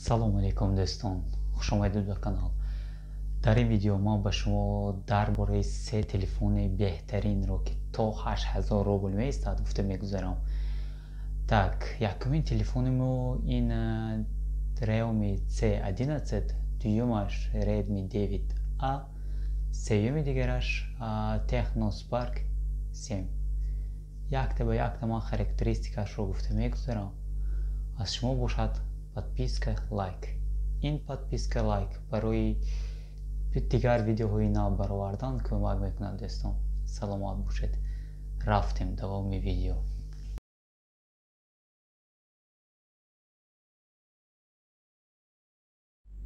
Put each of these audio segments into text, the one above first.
سلام علیکم دوستان، خوش آمدید به کانال. در این ویدیو ما به شما درباره سه تلفن بهترین رو که تا 8000 روبل میایستد گفته میگذارم. یکمین تلفن ما این ریومی C11، دومش ریدمی 9A، سوم دیگرش تکنو سپارک 7. یک تا من خاراکتریستیکش رو گفته میگذارم. از شما باشد подписка, лайк. این подписка, лайк برای دیگر ویدیوهای نو برآوردن کمک میکنه دوستان. سلامت باشید. رفتیم دوام ویدیو.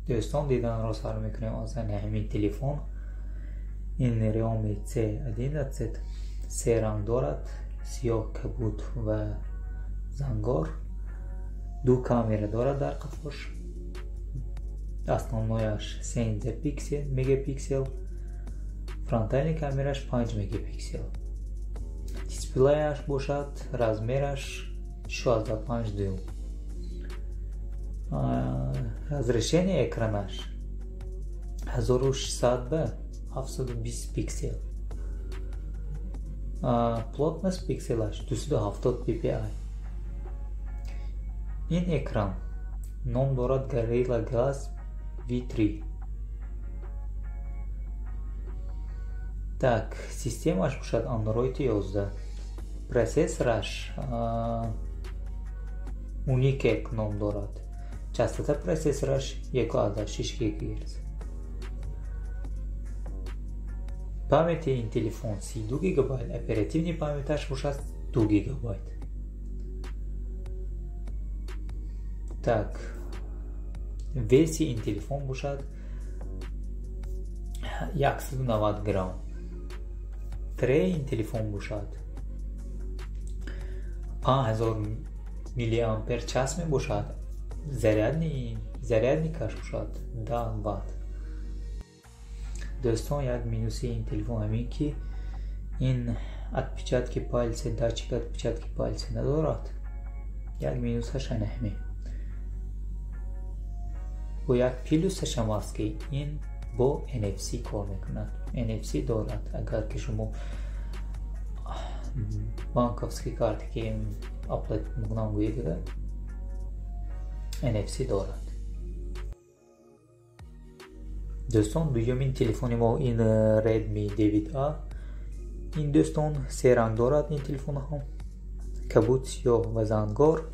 دوستان دیدن را سر میکنیم از همین تلفن. این ریومی C11 سه رنگ دارد، سیاه کبود و زنگار. دو کامera دارد در قفاش. основнояш 13 мегапиксел, фронтальный камераш 5 мегапиксел. дисплеяш бошад, размераш 65 дюйм. разрешение экранаш 1600 б 720 пиксел. плотность пикселаш 270 ppi. این اکران نام دارد Gorilla Glass V3. системаш бошад Android 11. процессораш Unicec ном дорад. частота процессораш 1.6 ГГц. памяти ин телефон 32 ГБ, оперативный памяташ бошад 2 ГБ. веси ин телефон бошад 190 грамм. тре ин телефон бошад 5000 миллиампер час мебошад. зарядникаш бошад 10 ватт. достон, як минуси ин телефон ҳамин ки ин отпечатки пальца, датчик отпечатки пальца надорад. як минусаш ҳамин. و یک پلوسش هم است که این با NFC کار میکند. NFC دارد. اگر که شما بانکوفسکی کارت که اپلود میکنم گویید NFC دارد. دوستان دومین تلفن ما این ریدمی 9A. این دوستان سه رنگ دارد. این تلفن هم کبود، سیاه و زنگار.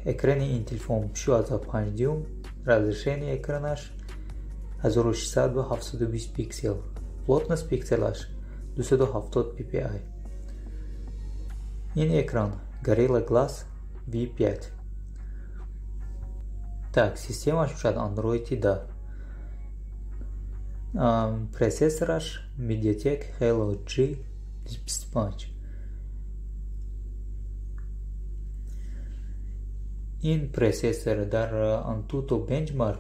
اکران این تلفن 6.5 дюйм. разрешение экранаш 1600 ба 720 пиксел. плотность пикселаш 270 ppi. این اکران Gorilla Glass V5. системаш бошад Android 10. процессораш MediaTek Helio G225. این پروسسور در انتوتو بنچمارک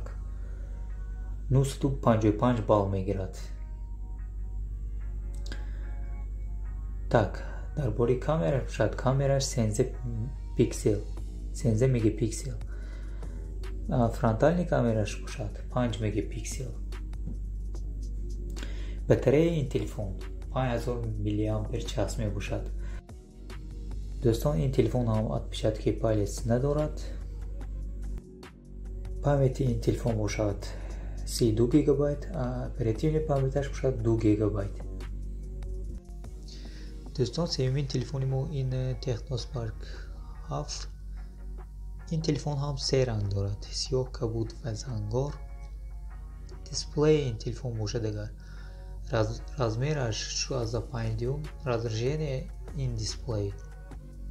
955 بال میگیرد. در باری کامera شاید کامراش 13 مگاپیکسل. فرونتالنی کامراش باشد 5 مگاپیکسل. باتری این تلفن 5000 میلی آمپر چاس می باشد. دوستان این تلفن هم отпечатки палец ندارد. памяти این تلفن باشد 32 ГБ، оперативный памяташ бошад 2 ГБ. دوستان سومین تلفن ما این تکنو سپارک 7. این تلفن هم سه رنگ دارد، سیاه کبود و زنگار. دیسپلی این تلفن باشد اگر размераш 6.5 дюйм. разрешение این دیسپلی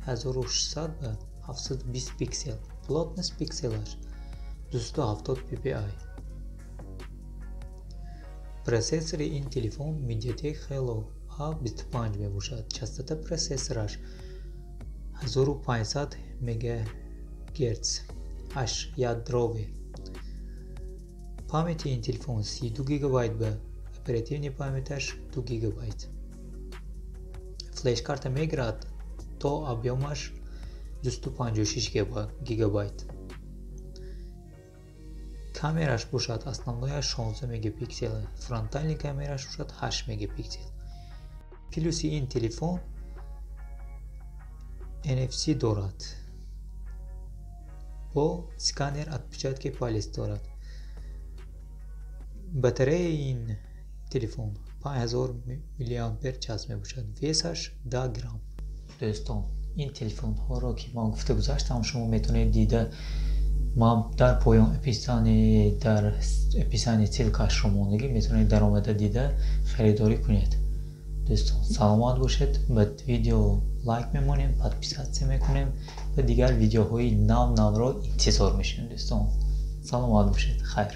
1600 ба 720 пиксел. плотность пикселаш 270 ppi. процессори ин телефон MediaTek Helio A25 мебошад. частота процессораш 1500 мегагерц. аш ядрови. памяти ин телефон 32 ГБ ба оперативный памяташ 2 ГБ. флеш карта мегирад то объемаш 256 ГБ. камераш бошад основнояш 16 мегапиксел, фронтальни камераш бошад 8 мегапиксел. плюси ин телефон NFC дорад, бо сканер отпечатки палец дорад. батареяи ин телефон 5000 мАч мебошад, весаш 10 грамм. дӯстон, ин телефонҳоро ки ман гуфта гузаштам, шумо метавонед дида, ман дар поён дар описани ссилкааш ромондагӣ метавонед даромада дида харидорӣ кунед. дӯстон, саломат бошед. ба видео лайк мемонем, подписатсия мекунем ва дигар видеоҳои навро интизор мешавем. дӯстон, саломат бошед. Хайр.